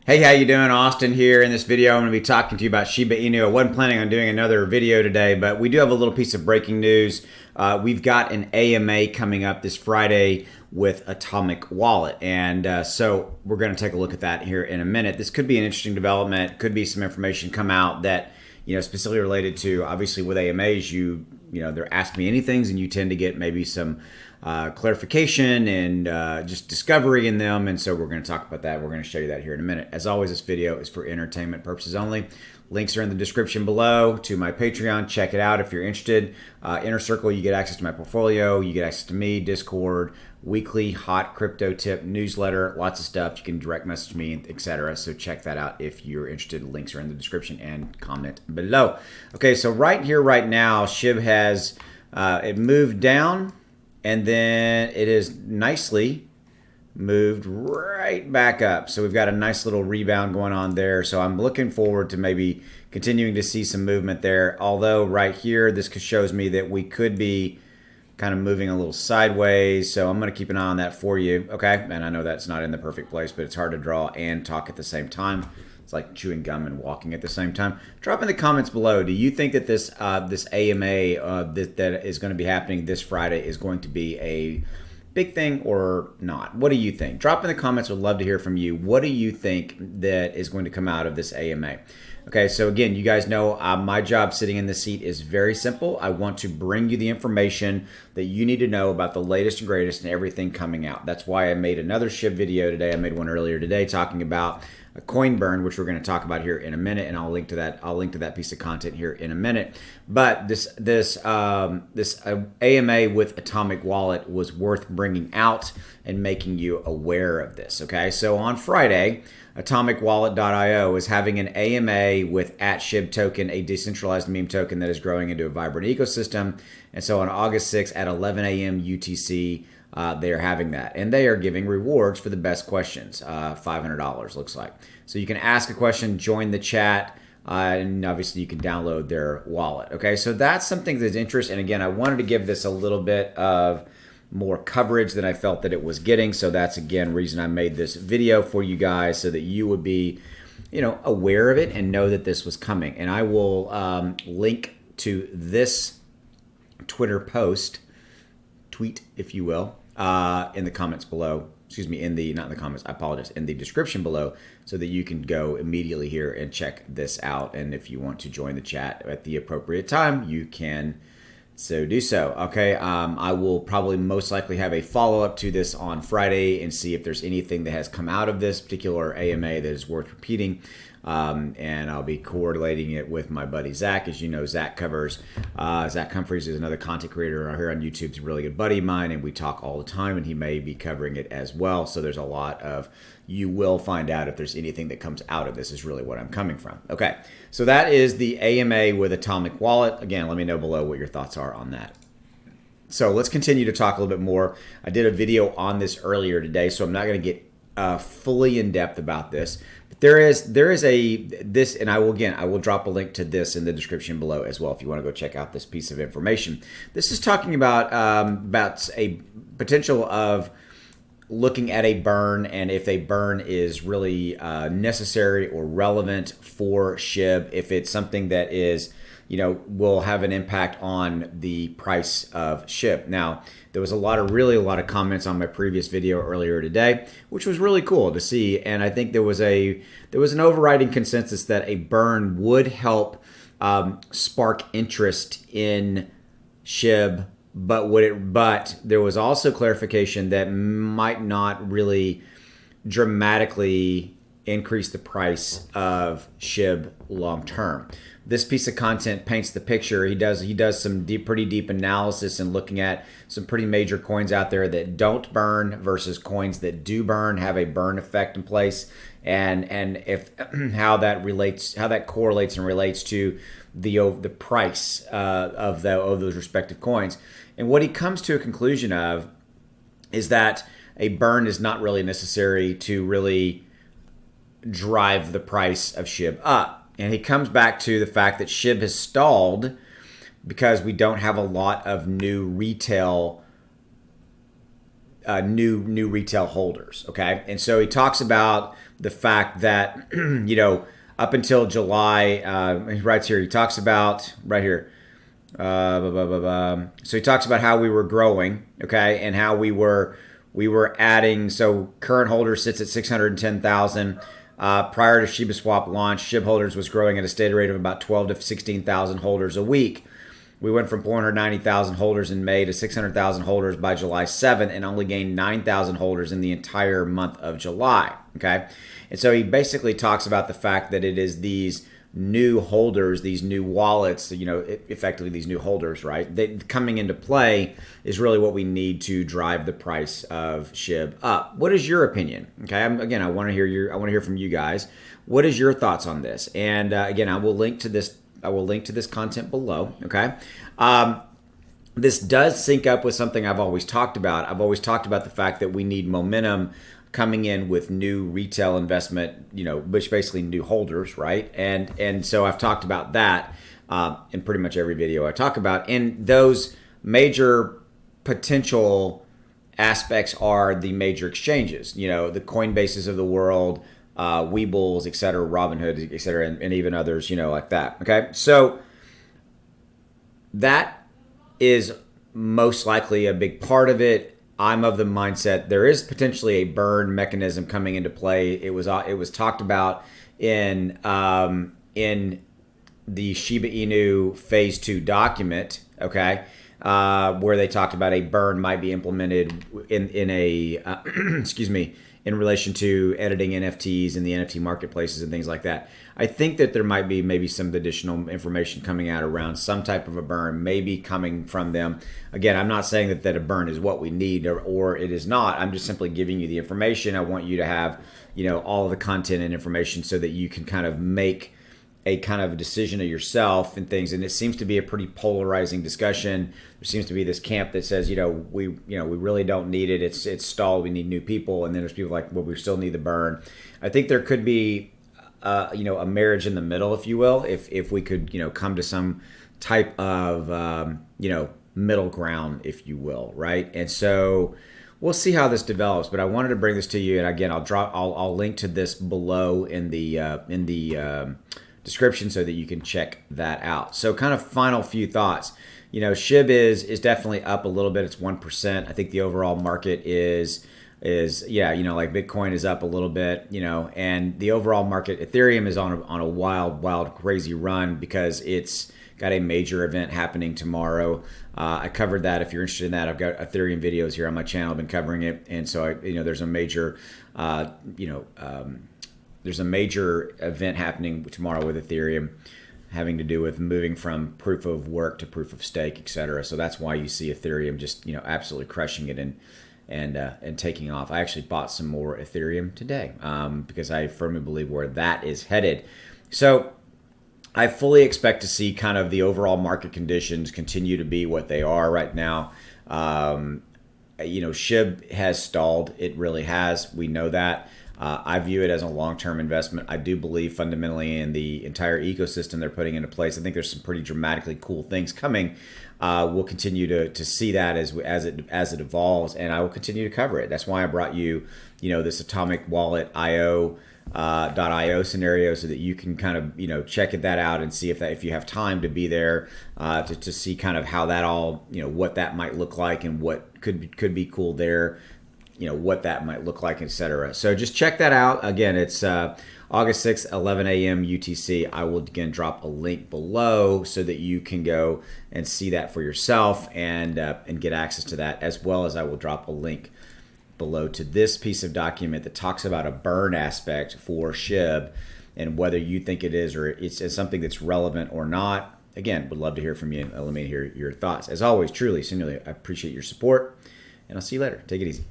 Hey, how you doing? Austin here. In this video, I'm going to be talking to you about Shiba Inu. I wasn't planning on doing another video today, but we do have a little piece of breaking news. We've got an AMA coming up this Friday with Atomic Wallet, and so we're going to take a look at that here in a minute. This could be an interesting development. Could be some information come out that specifically related to, obviously with AMAs, they're Ask Me Anythings, and you tend to get maybe some clarification and just discovery in them. And so we're going to talk about that. We're going to show you that here in a minute. As always, this video is for entertainment purposes only. Links are in the description below to my Patreon. Check it out if you're interested. Inner Circle, you get access to my portfolio. You get access to me, Discord, weekly hot crypto tip newsletter, lots of stuff. You can direct message me, etc. So check that out if you're interested. Links are in the description and comment below. Okay, so right here, right now, SHIB has it moved down, and then it is nicely moved right back up. So we've got a nice little rebound going on there. So I'm looking forward to maybe continuing to see some movement there. Although right here, this shows me that we could be kind of moving a little sideways. So I'm going to keep an eye on that for you. Okay. And I know that's not in the perfect place, but it's hard to draw and talk at the same time. It's like chewing gum and walking at the same time. Drop in the comments below. Do you think that this AMA that is going to be happening this Friday is going to be a big thing or not? What do you think? Drop in the comments. Would love to hear from you. What do you think that is going to come out of this AMA? Okay, so again, you guys know my job sitting in the seat is very simple. I want to bring you the information that you need to know about the latest and greatest and everything coming out. That's why I made another SHIB video today. I made one earlier today talking about a coin burn, which we're going to talk about here in a minute, and I'll link to that. I'll link to that piece of content here in a minute. But this AMA with Atomic Wallet was worth bringing out and making you aware of this. Okay, so on Friday, AtomicWallet.io is having an AMA with @SHIB token, a decentralized meme token that is growing into a vibrant ecosystem. And so on August 6th at 11 a.m. UTC, they are having that, and they are giving rewards for the best questions. $500 looks like. So you can ask a question, join the chat, and obviously you can download their wallet. Okay, so that's something that's interesting. And again, I wanted to give this a little bit of more coverage than I felt that it was getting. So that's again reason I made this video for you guys, so that you would be, aware of it and know that this was coming. And I will link to this Twitter tweet, if you will, in the comments below. Excuse me, not in the comments, I apologize, in the description below, so that you can go immediately here and check this out. And if you want to join the chat at the appropriate time, you can do so. Okay, I will probably most likely have a follow-up to this on Friday and see if there's anything that has come out of this particular AMA that is worth repeating. And I'll be coordinating it with my buddy Zach. As you know, Zach Humphreys is another content creator here on YouTube. He's a really good buddy of mine, and we talk all the time, and he may be covering it as well. So there's a lot of, you will find out if there's anything that comes out of this, is really what I'm coming from. Okay, so that is the AMA with Atomic Wallet. Again, let me know below what your thoughts are on that. So let's continue to talk a little bit more. I did a video on this earlier today, so I'm not going to get fully in depth about this. There is this, and I will drop a link to this in the description below as well if you want to go check out this piece of information. This is talking about a potential of looking at a burn, and if a burn is really necessary or relevant for SHIB, if it's something that is, will have an impact on the price of SHIB. Now, there was a lot of comments on my previous video earlier today, which was really cool to see. And I think there was an overriding consensus that a burn would help spark interest in SHIB, but there was also clarification that might not really dramatically increase the price of SHIB long term. This piece of content paints the picture. He does some pretty deep analysis and looking at some pretty major coins out there that don't burn versus coins that do burn, have a burn effect in place, and if how that correlates and relates to the price of those respective coins. And what he comes to a conclusion of is that a burn is not really necessary to really drive the price of SHIB up. And he comes back to the fact that SHIB has stalled because we don't have a lot of new retail new retail holders. Okay, and so he talks about the fact that up until July, he writes here. He talks about right here. So he talks about how we were growing, okay, and how we were adding. So current holders sits at 610,000. Prior to Shiba Swap launch, SHIB holders was growing at a stated rate of about 12 to 16,000 holders a week. We went from 490,000 holders in May to 600,000 holders by July 7th, and only gained 9,000 holders in the entire month of July. Okay, and so he basically talks about the fact that it is these new holders, these new wallets, effectively these new holders, right? That coming into play is really what we need to drive the price of SHIB up. What is your opinion? Okay, again, I want to hear from you guys. What is your thoughts on this? And again, I will link to this content below. Okay. This does sync up with something I've always talked about. I've always talked about the fact that we need momentum coming in with new retail investment, which basically new holders, right? And so I've talked about that in pretty much every video I talk about. And those major potential aspects are the major exchanges, the Coinbases of the world, Webull, et cetera, Robinhood, et cetera, and even others, like that. Okay, so that is most likely a big part of it. I'm of the mindset there is potentially a burn mechanism coming into play. It was talked about in the Shiba Inu Phase 2 document, okay, where they talked about a burn might be implemented in a in relation to editing NFTs in the NFT marketplaces and things like that. I think that there might be maybe some additional information coming out around some type of a burn, maybe coming from them. Again, I'm not saying that a burn is what we need or it is not. I'm just simply giving you the information. I want you to have, all of the content and information so that you can kind of make a kind of a decision of yourself and things. And it seems to be a pretty polarizing discussion. There seems to be this camp that says, we really don't need it. It's stalled. We need new people. And then there's people like, well, we still need the burn. I think there could be, a marriage in the middle, if you will, if we could, come to some type of, middle ground, if you will. Right. And so we'll see how this develops, but I wanted to bring this to you. And again, I'll link to this below in the description so that you can check that out. So kind of final few thoughts. SHIB is definitely up a little bit. It's 1%. I think the overall market is like Bitcoin is up a little bit, and the overall market, Ethereum is on a wild, crazy run because it's got a major event happening tomorrow. I covered that. If you're interested in that, I've got Ethereum videos here on my channel. I've been covering it. And so there's a major, there's a major event happening tomorrow with Ethereum having to do with moving from proof of work to proof of stake, et cetera. So that's why you see Ethereum just, absolutely crushing it and taking off. I actually bought some more Ethereum today because I firmly believe where that is headed. So I fully expect to see kind of the overall market conditions continue to be what they are right now. SHIB has stalled. It really has. We know that. I view it as a long-term investment. I do believe fundamentally in the entire ecosystem they're putting into place. I think there's some pretty dramatically cool things coming. We'll continue to see that as it evolves, and I will continue to cover it. That's why I brought you, this AtomicWallet .io scenario so that you can kind of check that out and see if you have time to be there to see kind of how that all what that might look like and what could be cool there. What that might look like, etc. So just check that out. Again, it's August 6th, 11 a.m. UTC. I will again drop a link below so that you can go and see that for yourself and get access to that, as well as I will drop a link below to this piece of document that talks about a burn aspect for SHIB and whether you think it is or it's something that's relevant or not. Again, would love to hear from you and let me hear your thoughts. As always, truly, sincerely, I appreciate your support, and I'll see you later. Take it easy.